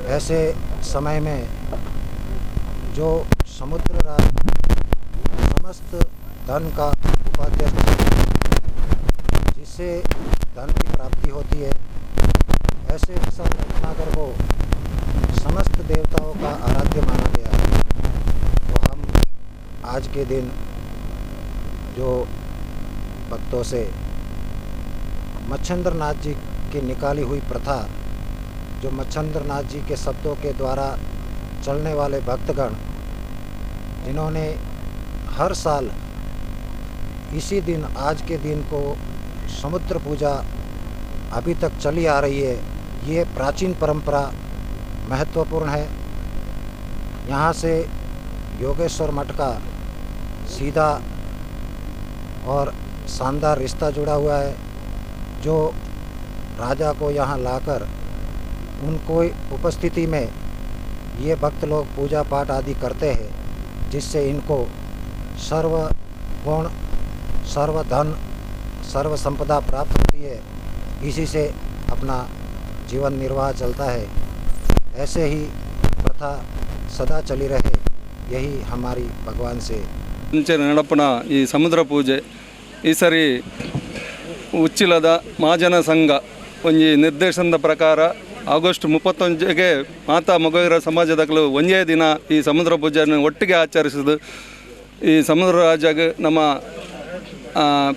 ऐसे समय में जो समुद्र राज समस्त धन का उपाध्यक्ष, जिससे धन की प्राप्ति होती है, ऐसे विशाल रत्नाकर को समस्त देवताओं का आराध्य माना गया है। तो हम आज के दिन जो भक्तों से मच्छिंद्र नाथ जी की निकाली हुई प्रथा, जो मच्छिंद्र नाथ जी के शब्दों के द्वारा चलने वाले भक्तगण, जिन्होंने हर साल इसी दिन, आज के दिन को समुद्र पूजा अभी तक चली आ रही है। ये प्राचीन परंपरा महत्वपूर्ण है। यहाँ से योगेश्वर मठ का सीधा और शानदार रिश्ता जुड़ा हुआ है, जो राजा को यहाँ लाकर उनको उपस्थिति में ये भक्त लोग पूजा पाठ आदि करते हैं, जिससे इनको सर्व गुण, सर्व धन, सर्व संपदा प्राप्त होती है। इसी से अपना जीवन निर्वाह चलता है। ऐसे ही प्रथा सदा चली रहे, यही हमारी भगवान से नडपण ಈ ಸಮುದ್ರ ಪೂಜೆ ಈ ಸರಿ ಉಚ್ಚಿಲದ ಮಹಾಜನ ಸಂಘ ಒಂಜಿ ನಿರ್ದೇಶನದ ಪ್ರಕಾರ ಆಗಸ್ಟ್ 31ಗೆ ಮಾತಾ ಮೊಗವೀರ ಸಮಾಜದಗಳು ಒಂದೇ ದಿನ ಈ ಸಮುದ್ರ ಪೂಜೆಯನ್ನು ಒಟ್ಟಿಗೆ ಆಚರಿಸಿದ್ದು ಈ ಸಮುದ್ರ ರಾಜಾಗ ನಮ್ಮ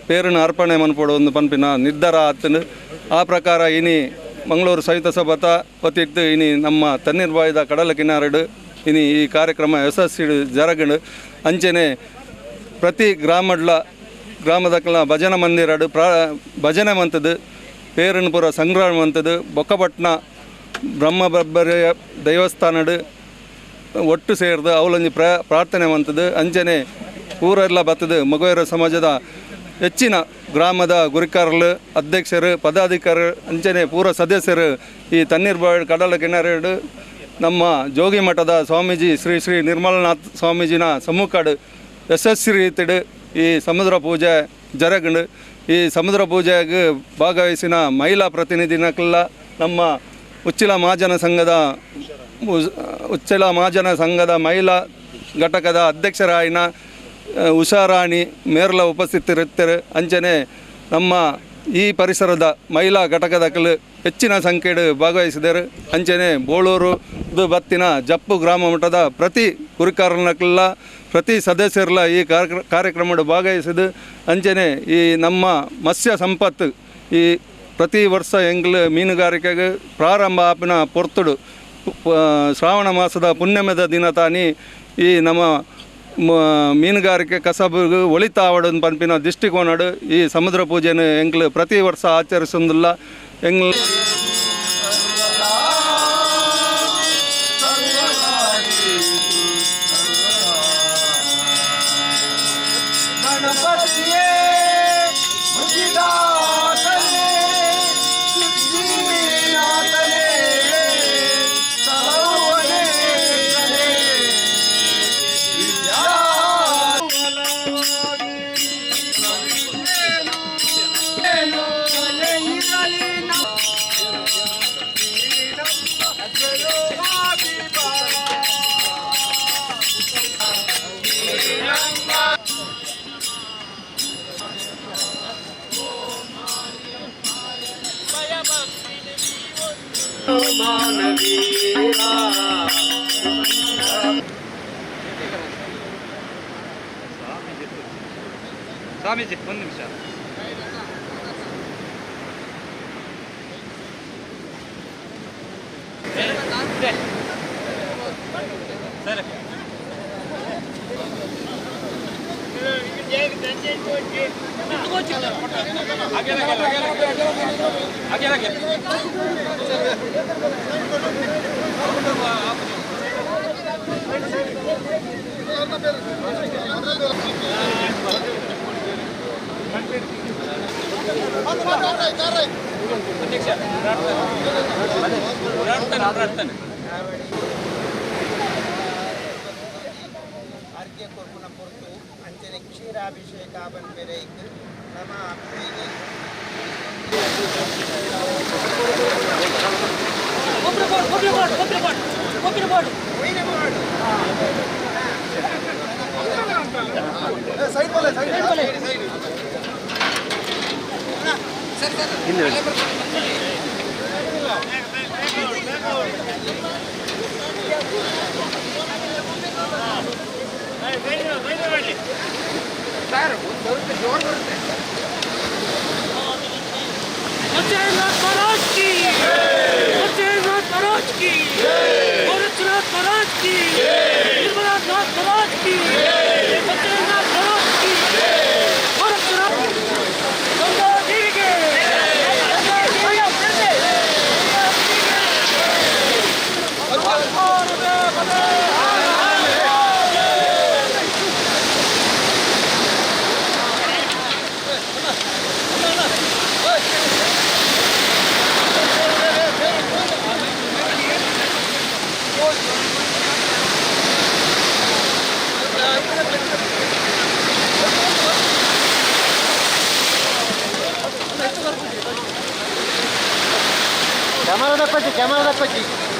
ಪೇರನ್ನು ಅರ್ಪಣೆ ಮನ್ಪೋಡು ಒಂದು ಪಂಪಿನ ನಿರ್ಧಾರ ಆತನು ಆ ಪ್ರಕಾರ ಇನಿ ಮಂಗಳೂರು ಸಹಿತ ಸಭಾತ ಒತ್ತಿಟ್ಟು ಇನಿ ನಮ್ಮ ತಣ್ಣೀರ್ಬಾವಿದ ಕಡಲ ಕಿನಾರಡು ಇನಿ ಈ ಕಾರ್ಯಕ್ರಮ ಯಶಸ್ವಿ ಜರಗಂಡು ಅಂಚೆನೆ ಪ್ರತಿ ಗ್ರಾಮದಕ್ಕೆಲ್ಲ ಭಜನ ಮಂದಿರಡು ಭಜನೆ ಮಂತದ್ದು ಪೇರನ್ನು ಪೂರ ಸಂಗ್ರಹ ಮಂತದ್ದು ಬೊಕ್ಕಪಟ್ಟಣ ಬ್ರಹ್ಮಬಬ್ಬರಿಯ ದೇವಸ್ಥಾನಡು ಒಟ್ಟು ಸೇರಿದು ಅವಲೊಂಜಿ ಪ್ರಾರ್ಥನೆ ಮಂತದ್ದು ಅಂಚನೆ ಊರೆಲ್ಲ ಬರ್ತದೆ. ಮೊಗವೀರ ಸಮಾಜದ ಹೆಚ್ಚಿನ ಗ್ರಾಮದ ಗುರಿಕಾರರು, ಅಧ್ಯಕ್ಷರು, ಪದಾಧಿಕಾರಿಗಳು, ಅಂಚನೆ ಪೂರ ಸದಸ್ಯರು ಈ ತಣ್ಣೀರ್ಬಾವಿ ಕಡಲ ಕಿನಾರೆಡು ನಮ್ಮ ಜೋಗಿ ಮಠದ ಸ್ವಾಮೀಜಿ ಶ್ರೀ ಶ್ರೀ ನಿರ್ಮಲನಾಥ್ ಸ್ವಾಮೀಜಿನ ಸಮ್ಮುಖಡು ಯಶಸ್ವಿ ರೀತಿಡು ಈ ಸಮುದ್ರ ಪೂಜೆ ಜರಗಂಡು ಈ ಸಮುದ್ರ ಪೂಜೆಗೆ ಭಾಗವಹಿಸಿನ ಮಹಿಳಾ ಪ್ರತಿನಿಧಿನಕ್ಕೆಲ್ಲ ನಮ್ಮ ಉಚ್ಚಿಲ ಮಹಾಜನ ಸಂಘದ ಮಹಿಳಾ ಘಟಕದ ಅಧ್ಯಕ್ಷರಾಯಿನ ಉಷಾರಾಣಿ ಮೇರ್ಲ ಉಪಸ್ಥಿತರಿರ್ತಾರೆ. ಅಂಚನೆ ನಮ್ಮ ಈ ಪರಿಸರದ ಮಹಿಳಾ ಘಟಕದಕ್ಕಲು ಹೆಚ್ಚಿನ ಸಂಖ್ಯೆಡು ಭಾಗವಹಿಸಿದರು. ಅಂಚನೆ ಬೋಳೂರು ಬತ್ತಿನ ಜಪ್ಪು ಗ್ರಾಮ ಮಟ್ಟದ ಪ್ರತಿ ಕುರಿಕಾರನಕ್ಕೆಲ್ಲ ಪ್ರತಿ ಸದಸ್ಯರೆಲ್ಲ ಈ ಕಾರ್ಯಕ್ರಮದ ಭಾಗವಹಿಸಿದ್ದು ಅಂಚನೆ ಈ ನಮ್ಮ ಮತ್ಸ್ಯ ಸಂಪತ್ತು ಈ ಪ್ರತಿ ವರ್ಷ ಎಂಗ್ಲು ಮೀನುಗಾರಿಕೆಗೆ ಪ್ರಾರಂಭ ಆಪಿನ ಪೊರ್ತುಡು ಶ್ರಾವಣ ಮಾಸದ ಪುಣ್ಯಮದ ದಿನ ತಾನಿ ಈ ನಮ್ಮ ಮೀನುಗಾರಿಕೆ ಕಸಬು ಒಳಿತಾವಡು ಪಂಪಿನ ದೃಷ್ಟಿಕೋನಡು ಈ ಸಮುದ್ರ ಪೂಜೆಯನ್ನು ಎಂಗ್ಲು ಪ್ರತಿ ವರ್ಷ ಆಚರಿಸೋದಿಲ್ಲ. ಎಂಗ್ಲು ಸ್ವಾಮೀಜಿ ಒಂದು ನಿಮಿಷ. ಆರ್ಗೆ ಕೊರ್ಪುನ ಪೊರ್ತು ಅಂಚನೆ ಕ್ಷೀರಾಭಿಷೇಕಾಪನ್ ಬೆರೆಯಿಕ್ ನಮ ಅಪ್ಪಿಗೆ बद्रीनाथ महाराज की, बद्रीनाथ महाराज की, गोरक्षनाथ महाराज की, निर्मलानाथ महाराज की, बद्रीनाथ महाराज की, गोरक्षनाथ गंगा देवी के, गंगा देवी कैमरा दक्कोच्ची